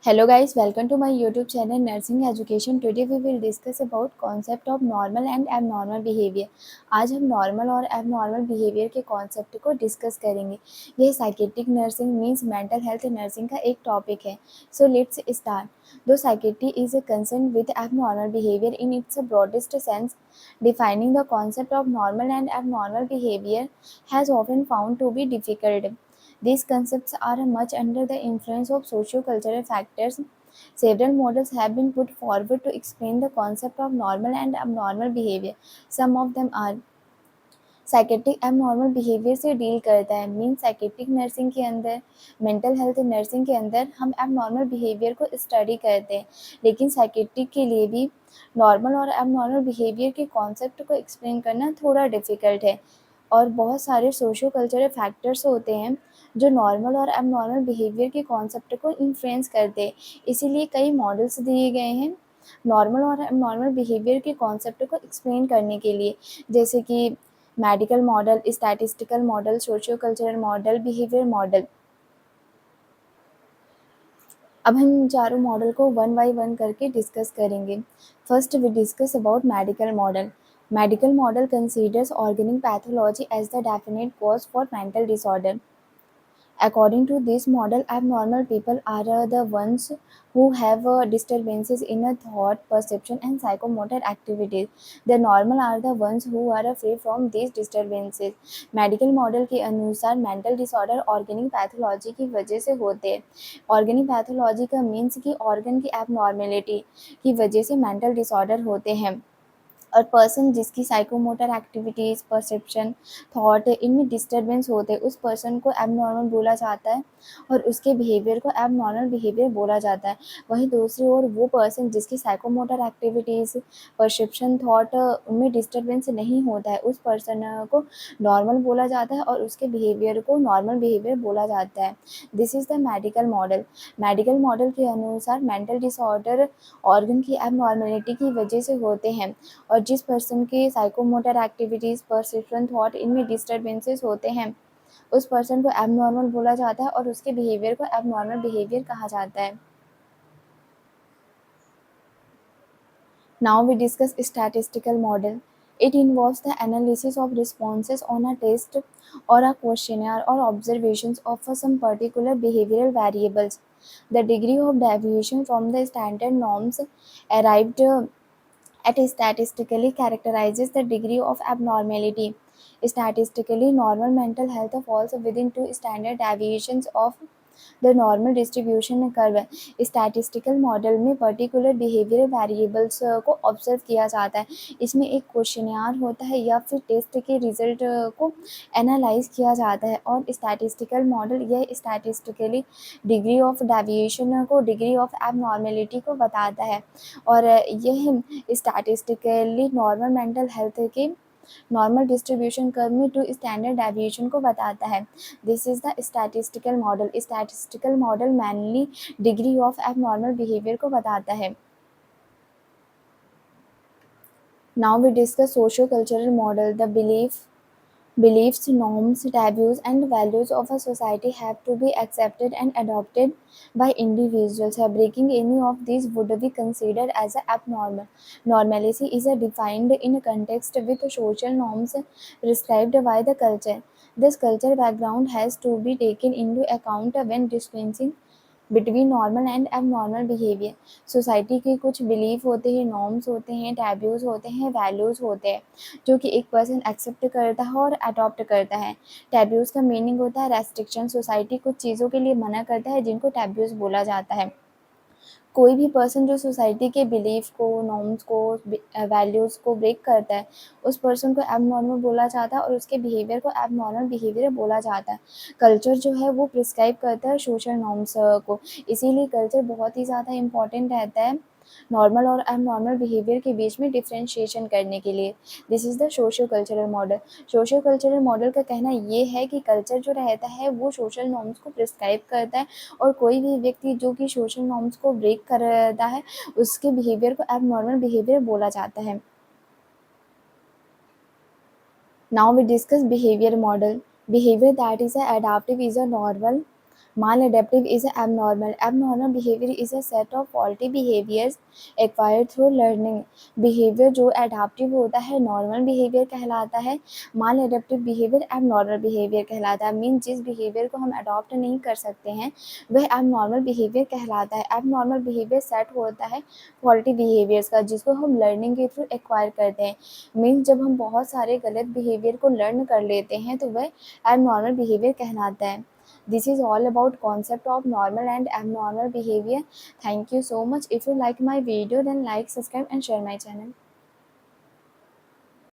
Hello guys, welcome to my YouTube channel Nursing Education. Today we will discuss about concept of normal and abnormal behavior. आज हम normal और abnormal behaviour के concept को discuss करेंगे. यह psychiatric nursing means mental health nursing का एक topic है. So let's start. Though psychiatry is concerned with abnormal behavior in its broadest sense, defining the concept of normal and abnormal behavior has often found to be difficult. These concepts are much under the influence of socio-cultural factors. Several models have been put forward to explain the concept of normal and abnormal behavior. Some of them are psychiatric abnormal behaviour से deal करता है. Mean psychiatric nursing के अंदर, mental health nursing के अंदर हम abnormal behaviour को study करते हैं, लेकिन साइकेट्रिक के लिए भी नॉर्मल और एबनॉर्मल बिहेवियर के कॉन्सेप्ट को एक्सप्लेन करना थोड़ा डिफ़िकल्ट है. और बहुत सारे सोशो कल्चरल फैक्टर्स होते हैं जो नॉर्मल और एबनॉर्मल बिहेवियर के कॉन्सेप्ट को इन्फ्लुएंस करते हैं. इसीलिए कई मॉडल्स दिए गए हैं नॉर्मल और एबनॉर्मल बिहेवियर के कॉन्सेप्ट को एक्सप्लेन करने के लिए, जैसे कि medical model, statistical model, socio cultural model, behaviour model. अब हम इन चारों मॉडल को वन बाय वन करके डिस्कस करेंगे. First we discuss about medical model. Medical model considers organic pathology as the definite cause for mental disorder. According to this model, abnormal people are the ones who have disturbances in a thought, perception, and psychomotor activities. The normal are the ones who are free from these disturbances. Medical model के अनुसार mental disorder organic pathology की वजह से होते हैं. Organic pathology का means कि organ की एबनॉर्मेलिटी की वजह से मेंटल डिसऑर्डर होते हैं. और पर्सन जिसकी साइकोमोटर एक्टिविटीज़, परसेप्शन, थॉट इनमें डिस्टर्बेंस होते हैं, उस पर्सन को एबनॉर्मल बोला जाता है और उसके बिहेवियर को एबनॉर्मल बिहेवियर बोला जाता है. वहीं दूसरी ओर वो पर्सन जिसकी साइकोमोटर एक्टिविटीज़, परसेप्शन, थॉट उनमें डिस्टर्बेंस नहीं होता है, उस पर्सन को नॉर्मल बोला जाता है और उसके बिहेवियर को नॉर्मल बिहेवियर बोला जाता है. This is the medical model. Medical model के अनुसार मेंटल डिसऑर्डर ऑर्गन की एबनॉर्मेलिटी की वजह से होते हैं और जिस पर्सन के साइकोमोटर एक्टिविटीज़, परसेप्शन, थॉट इनमें डिस्टर्बेंसेस होते हैं, उस पर्सन को एबनॉर्मल बोला जाता है और उसके बिहेवियर को एबनॉर्मल बिहेवियर कहा जाता है. Now we discuss statistical model. It involves the analysis of responses on a test or a questionnaire or observations of some particular behavioral variables. The degree of deviation from the standard norms arrived at statistically characterizes the degree of abnormality. Statistically, normal mental health falls within two standard deviations of the normal distribution curve. Statistical model में particular behaviour variables को observe किया जाता है. इसमें एक questionnaire होता है या फिर टेस्ट के रिजल्ट को एनालाइज किया जाता है और स्टैटिस्टिकल मॉडल यह स्टैटिस्टिकली डिग्री ऑफ डेविएशन को, डिग्री ऑफ एबनॉर्मेलिटी को बताता है और यह स्टैटिस्टिकली नॉर्मल मेंटल हेल्थ के नॉर्मल डिस्ट्रीब्यूशन कर्व में टू स्टैंडर्ड डेविएशन को बताता है. This is the statistical model. Statistical model mainly degree of abnormal behaviour को बताता है. Now we discuss socio cultural model. The beliefs, norms, taboos, and values of a society have to be accepted and adopted by individuals. Breaking any of these would be considered as abnormal. Normalcy is defined in context with social norms prescribed by the culture. This culture background has to be taken into account when dispensing between normal and abnormal behaviour. Society के कुछ belief होते हैं, norms होते हैं, टैब्यूज़ होते हैं, values होते हैं जो कि एक पर्सन एक्सेप्ट करता है और अडॉप्ट करता है. टैब्यूज़ का मीनिंग होता है रेस्ट्रिक्शन. सोसाइटी कुछ चीज़ों के लिए मना करता है जिनको टैब्यूज़ बोला जाता है. कोई भी पर्सन जो सोसाइटी के बिलीफ को, नॉर्म्स को, वैल्यूज़ को ब्रेक करता है, उस पर्सन को एबनॉर्मल बोला जाता है और उसके बिहेवियर को एबनॉर्मल बिहेवियर बोला जाता है. कल्चर जो है वो प्रिस्क्राइब करता है सोशल नॉर्म्स को. इसीलिए कल्चर बहुत ही ज़्यादा इम्पॉर्टेंट रहता है नॉर्मल और एबनॉर्मल बिहेवियर के बीच में डिफरेंशिएशन करने के लिए. This is the socio cultural model. Socio cultural model का कहना ये है कि कल्चर जो रहता है वो सोशल नॉर्म्स को प्रिस्क्राइब करता है और कोई भी व्यक्ति जो कि सोशल नॉर्म्स को ब्रेक करता है उसके बिहेवियर को एबनॉर्मल बिहेवियर बोला जाता है. Now we discuss behavior model. Behavior that is adaptive is a normal Maladaptive is abnormal. Abnormal behavior is a set of faulty behaviors acquired through learning. Behavior जो adaptive होता है normal behavior कहलाता है, maladaptive behavior abnormal behavior कहलाता है। Mean जिस behavior को हम adopt नहीं कर सकते हैं वह abnormal behavior कहलाता है। abnormal behavior set होता है faulty behaviors का, जिसको हम learning के थ्रू acquire करते हैं। मीन जब हम बहुत सारे गलत behavior को learn कर लेते हैं तो वह abnormal behavior कहलाता है। This is all about concept of normal and abnormal behavior. Thank you so much. If you like my video, then like, subscribe and share my channel.